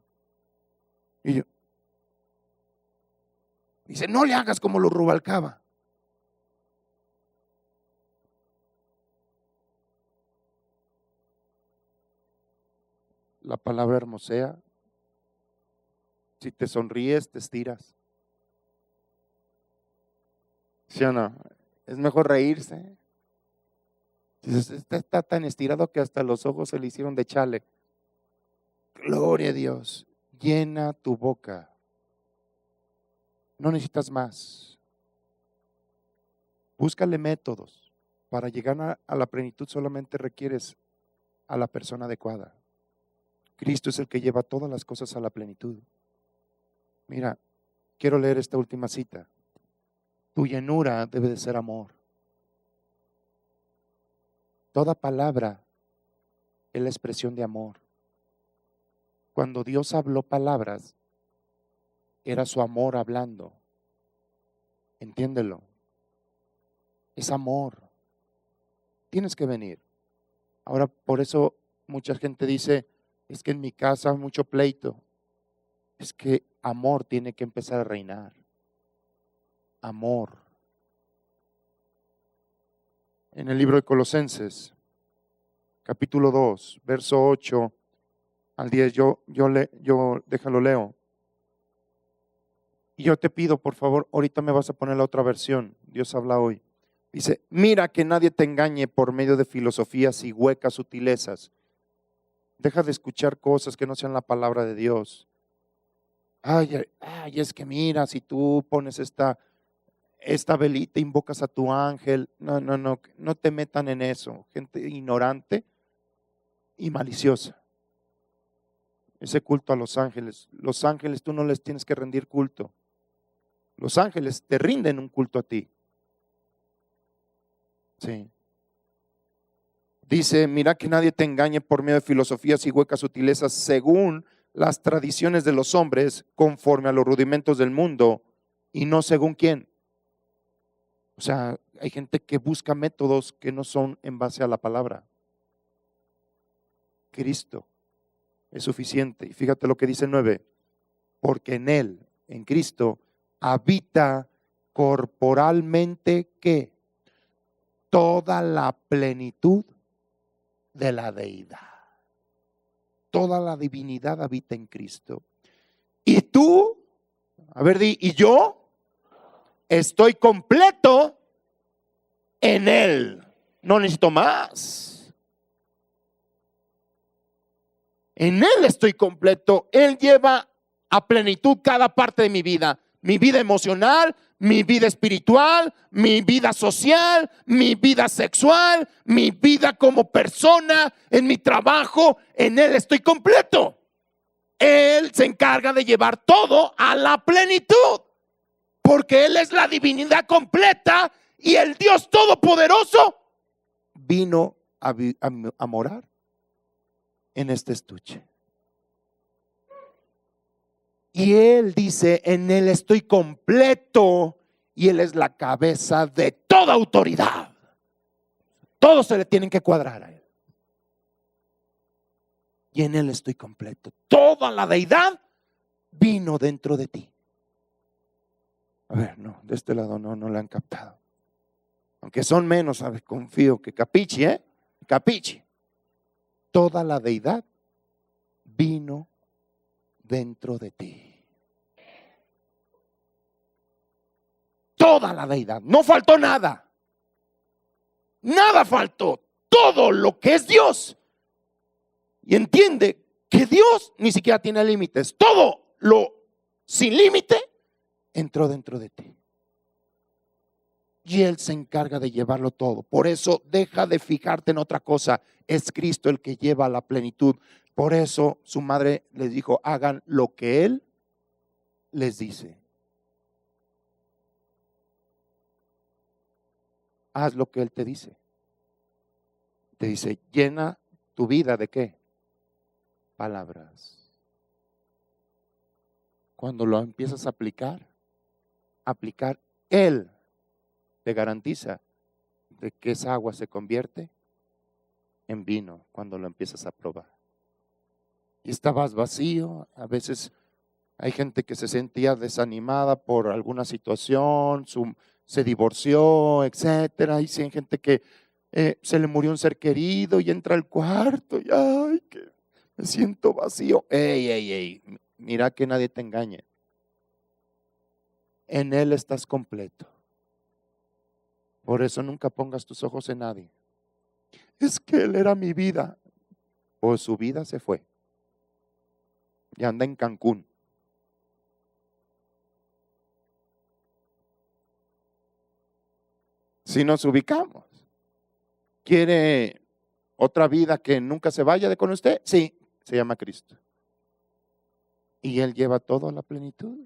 Y yo. Dice, no le hagas como lo Rubalcaba. La palabra hermosea. Si te sonríes, te estiras. ¿Sí o no? Es mejor reírse. Está tan estirado que hasta los ojos se le hicieron de chale. Gloria a Dios. Llena tu boca. No necesitas más. Búscale métodos. Para llegar a la plenitud solamente requieres a la persona adecuada. Cristo es el que lleva todas las cosas a la plenitud. Mira, quiero leer esta última cita. Tu llenura debe de ser amor. Toda palabra es la expresión de amor. Cuando Dios habló palabras, era su amor hablando. Entiéndelo. Es amor. Tienes que venir. Ahora, por eso mucha gente dice, es que en mi casa hay mucho pleito. Es que amor tiene que empezar a reinar. Amor. En el libro de Colosenses, capítulo 2, verso 8 al 10, yo déjalo leo. Y yo te pido, por favor, ahorita me vas a poner la otra versión. Dios habla hoy. Dice, mira que nadie te engañe por medio de filosofías y huecas sutilezas. Deja de escuchar cosas que no sean la palabra de Dios. Ay, es que mira, si tú pones esta velita, invocas a tu ángel. No te metan en eso. Gente ignorante y maliciosa. Ese culto a los ángeles tú no les tienes que rendir culto. Los ángeles te rinden un culto a ti. Sí. Dice, mira que nadie te engañe por medio de filosofías y huecas sutilezas según las tradiciones de los hombres, conforme a los rudimentos del mundo y no según quién. O sea, hay gente que busca métodos que no son en base a la palabra. Cristo es suficiente. Y fíjate lo que dice el 9. Porque en Él, en Cristo, habita corporalmente ¿qué? Toda la plenitud de la deidad. Toda la divinidad habita en Cristo. Y tú, a ver, y yo estoy completo en Él. No necesito más. En Él estoy completo. Él lleva a plenitud cada parte de mi vida emocional, mi vida espiritual, mi vida social, mi vida sexual, mi vida como persona, en mi trabajo. En Él estoy completo. Él se encarga de llevar todo a la plenitud, porque Él es la divinidad completa y el Dios todopoderoso vino a morar en este estuche. Y Él dice, en Él estoy completo y Él es la cabeza de toda autoridad. Todos se le tienen que cuadrar a Él. Y en Él estoy completo. Toda la deidad vino dentro de ti. A ver, no, de este lado no la han captado. Aunque son menos, ¿sabes? Confío que capichi, capichi. Toda la deidad vino dentro de ti. Toda la deidad, no faltó nada. Nada faltó. Todo lo que es Dios. Y entiende que Dios ni siquiera tiene límites. Todo lo sin límite entró dentro de ti. Y Él se encarga de llevarlo todo. Por eso deja de fijarte en otra cosa. Es Cristo el que lleva a la plenitud. Por eso su madre les dijo, hagan lo que Él les dice. Haz lo que Él te dice. Te dice, llena tu vida ¿de qué? Palabras. Cuando lo empiezas a aplicar, Él te garantiza de que esa agua se convierte en vino cuando lo empiezas a probar. Y estabas vacío. A veces hay gente que se sentía desanimada por alguna situación, se divorció, etcétera. Y sí hay gente que se le murió un ser querido y entra al cuarto y ay, que me siento vacío. Ey, mira que nadie te engañe. En Él estás completo. Por eso nunca pongas tus ojos en nadie. Es que Él era mi vida. Pues su vida se fue. Y anda en Cancún. Si nos ubicamos. ¿Quiere otra vida que nunca se vaya de con usted? Sí, se llama Cristo. Y Él lleva todo a la plenitud.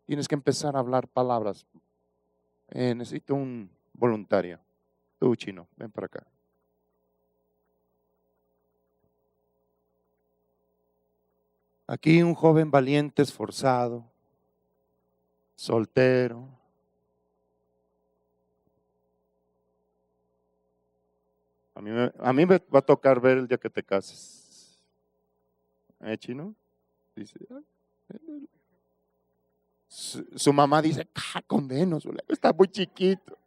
Tienes que empezar a hablar palabras. Necesito un voluntario. Tú, chino, ven para acá. Aquí un joven valiente, esforzado, soltero. A mí me va a tocar ver el día que te cases. Chino? Dice, su mamá dice, condenos, está muy chiquito.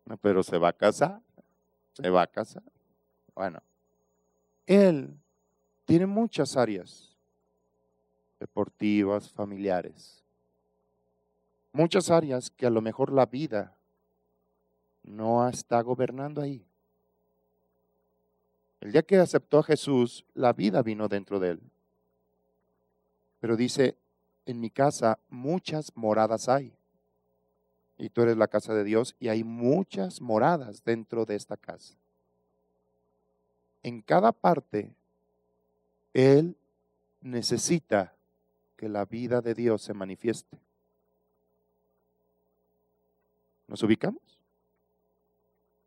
No, pero se va a casar. Se va a casar. Bueno, él tiene muchas áreas deportivas, familiares. Muchas áreas que a lo mejor la vida no está gobernando ahí. El día que aceptó a Jesús, la vida vino dentro de él. Pero dice, en mi casa muchas moradas hay. Y tú eres la casa de Dios y hay muchas moradas dentro de esta casa. En cada parte, Él necesita que la vida de Dios se manifieste. ¿Nos ubicamos?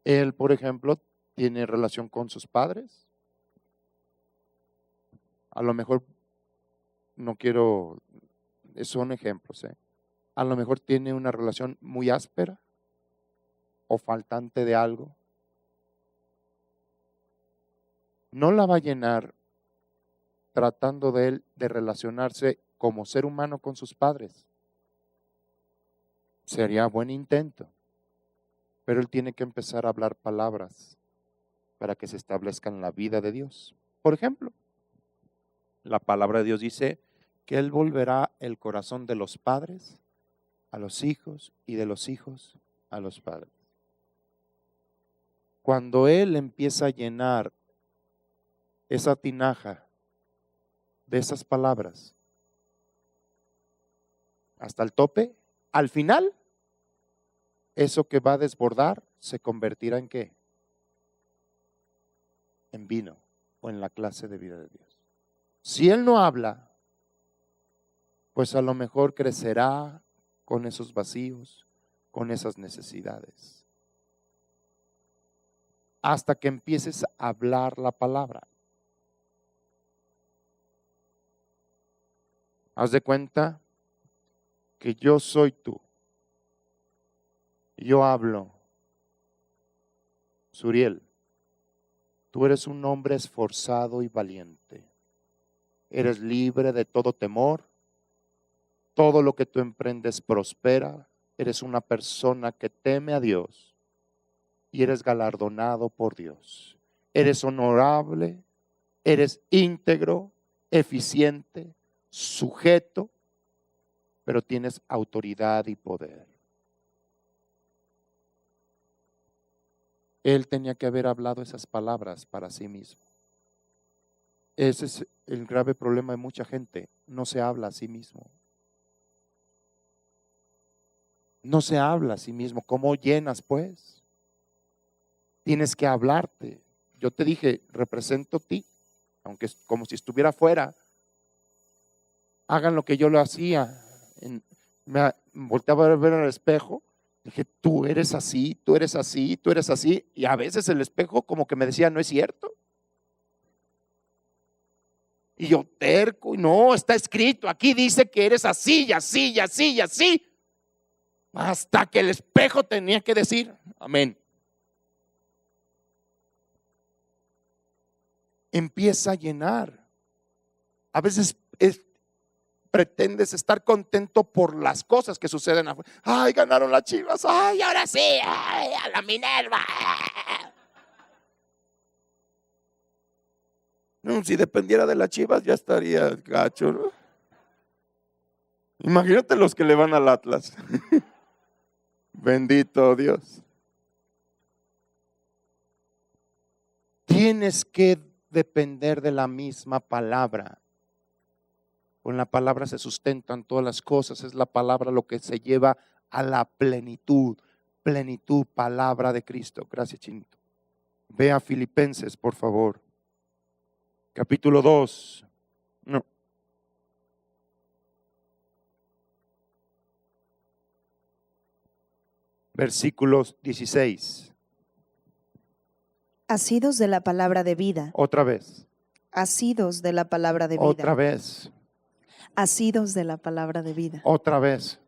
Él, por ejemplo, tiene relación con sus padres. A lo mejor, no quiero, son ejemplos, a lo mejor tiene una relación muy áspera o faltante de algo. No la va a llenar tratando de él de relacionarse como ser humano con sus padres. Sería buen intento, pero él tiene que empezar a hablar palabras para que se establezca en la vida de Dios. Por ejemplo, la palabra de Dios dice que Él volverá el corazón de los padres a los hijos y de los hijos a los padres. Cuando Él empieza a llenar esa tinaja de esas palabras hasta el tope, al final, eso que va a desbordar se convertirá en ¿qué? En vino o en la clase de vida de Dios. Si Él no habla, pues a lo mejor crecerá con esos vacíos, con esas necesidades, hasta que empieces a hablar la palabra. Haz de cuenta que yo soy tú. Yo hablo. Suriel, tú eres un hombre esforzado y valiente. Eres libre de todo temor. Todo lo que tú emprendes prospera. Eres una persona que teme a Dios y eres galardonado por Dios. Eres honorable, eres íntegro, eficiente, sujeto, pero tienes autoridad y poder. Él tenía que haber hablado esas palabras para sí mismo. Ese es el grave problema de mucha gente. No se habla a sí mismo. No se habla a sí mismo. ¿Cómo llenas, pues? Tienes que hablarte. Yo te dije, represento a ti, aunque es como si estuviera afuera. Hagan lo que yo lo hacía. Me volteaba a ver al espejo. Dije, tú eres así, tú eres así, tú eres así. Y a veces el espejo como que me decía, no es cierto. Y yo terco, y no, está escrito, aquí dice que eres así, y así, y así, y así. Hasta que el espejo tenía que decir, amén. Empieza a llenar. A veces pretendes estar contento por las cosas que suceden afuera. Ay, ganaron las Chivas. Ay, ahora sí. Ay, a la Minerva. No, si dependiera de las Chivas ya estaría gacho, ¿no? Imagínate los que le van al Atlas. Bendito Dios. Tienes que depender de la misma palabra. Con la palabra se sustentan todas las cosas. Es la palabra lo que se lleva a la plenitud. plenitud, palabra de Cristo. Gracias, Chinito. Ve a Filipenses, por favor. Capítulo 2. No. Versículos 16. Asidos de la palabra de vida. Otra vez. Asidos de la palabra de vida. Otra vez. Asidos de la palabra de vida. Otra vez.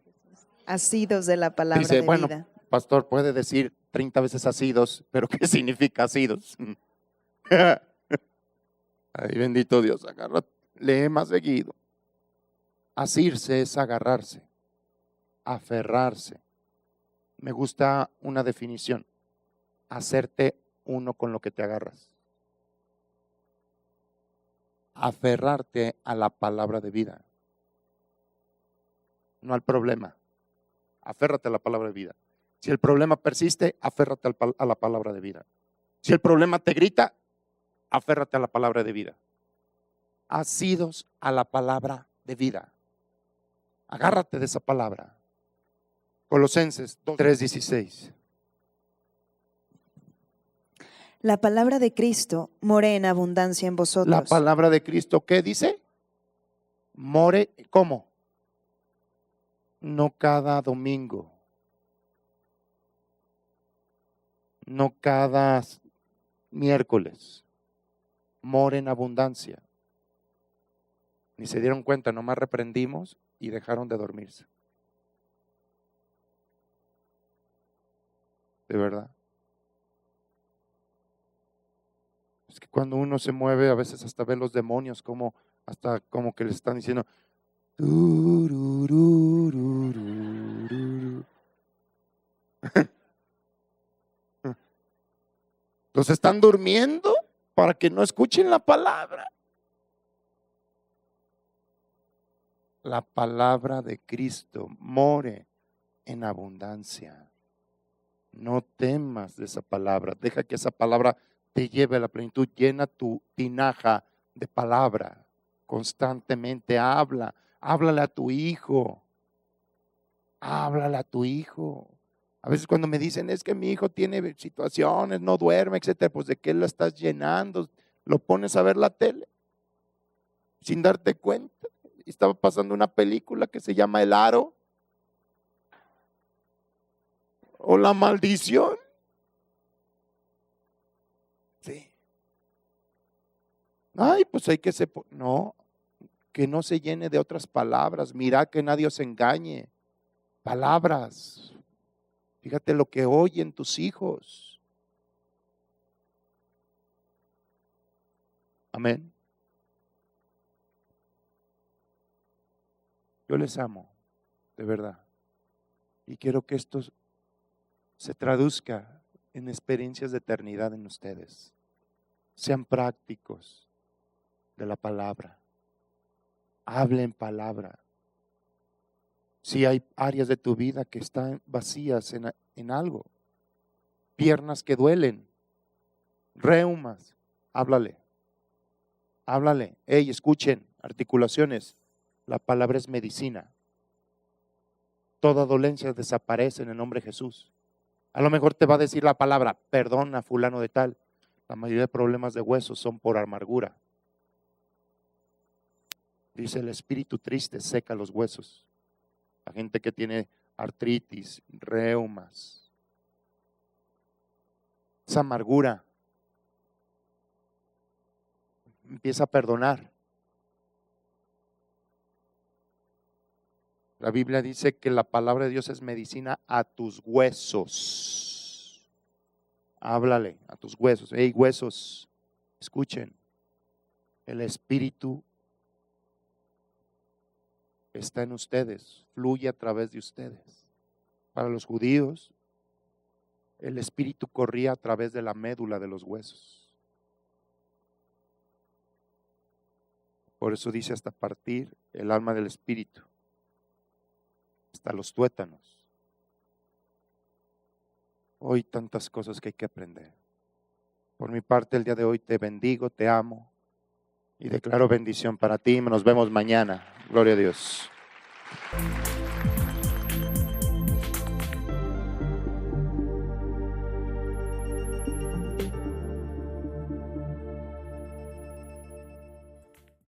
Asidos de la palabra Dice, de bueno, vida. pastor, puede decir 30 veces asidos, pero ¿qué significa asidos? Ay, bendito Dios, agarra, lee más seguido. Asirse es agarrarse, aferrarse. Me gusta una definición: hacerte uno con lo que te agarras. Aferrarte a la palabra de vida, no al problema. Aférrate a la palabra de vida. Si el problema persiste, aférrate a la palabra de vida. Si el problema te grita, aférrate a la palabra de vida. Asidos a la palabra de vida. Agárrate de esa palabra. Colosenses 3:16. La palabra de Cristo more en abundancia en vosotros. La palabra de Cristo, ¿qué dice? More, ¿cómo? No cada domingo. No cada miércoles. More en abundancia. Ni se dieron cuenta, nomás reprendimos y dejaron de dormirse. De verdad. Es que cuando uno se mueve, a veces hasta ve los demonios, como hasta como que le están diciendo. Los están durmiendo para que no escuchen la palabra. La palabra de Cristo more en abundancia. No temas de esa palabra. Deja que esa palabra te lleve a la plenitud. Llena tu tinaja de palabra. Constantemente habla. Háblale a tu hijo. Háblale a tu hijo. A veces cuando me dicen, es que mi hijo tiene situaciones, no duerme, etcétera, pues ¿de qué lo estás llenando? Lo pones a ver la tele sin darte cuenta. Estaba pasando una película que se llama El Aro o La Maldición. Sí. Ay, pues hay que no, que no se llene de otras palabras. Mira que nadie os engañe. Palabras. Fíjate lo que oyen tus hijos. Amén. Yo les amo, de verdad. Y quiero que esto se traduzca en experiencias de eternidad en ustedes. Sean prácticos de la palabra. Hablen palabra. Si hay áreas de tu vida que están vacías en algo, piernas que duelen, reumas, háblale. Háblale. Hey, escuchen, articulaciones. La palabra es medicina. Toda dolencia desaparece en el nombre de Jesús. A lo mejor te va a decir la palabra, perdona fulano de tal. La mayoría de problemas de huesos son por amargura. Dice, el espíritu triste seca los huesos. La gente que tiene artritis, reumas, esa amargura, empieza a perdonar. La Biblia dice que la palabra de Dios es medicina a tus huesos. Háblale a tus huesos. Hey, huesos, escuchen. El Espíritu está en ustedes, fluye a través de ustedes. Para los judíos, el Espíritu corría a través de la médula de los huesos. Por eso dice hasta partir el alma del Espíritu, hasta los tuétanos. Hoy tantas cosas que hay que aprender. Por mi parte, el día de hoy te bendigo, te amo y declaro bendición para ti. Nos vemos mañana. Gloria a Dios.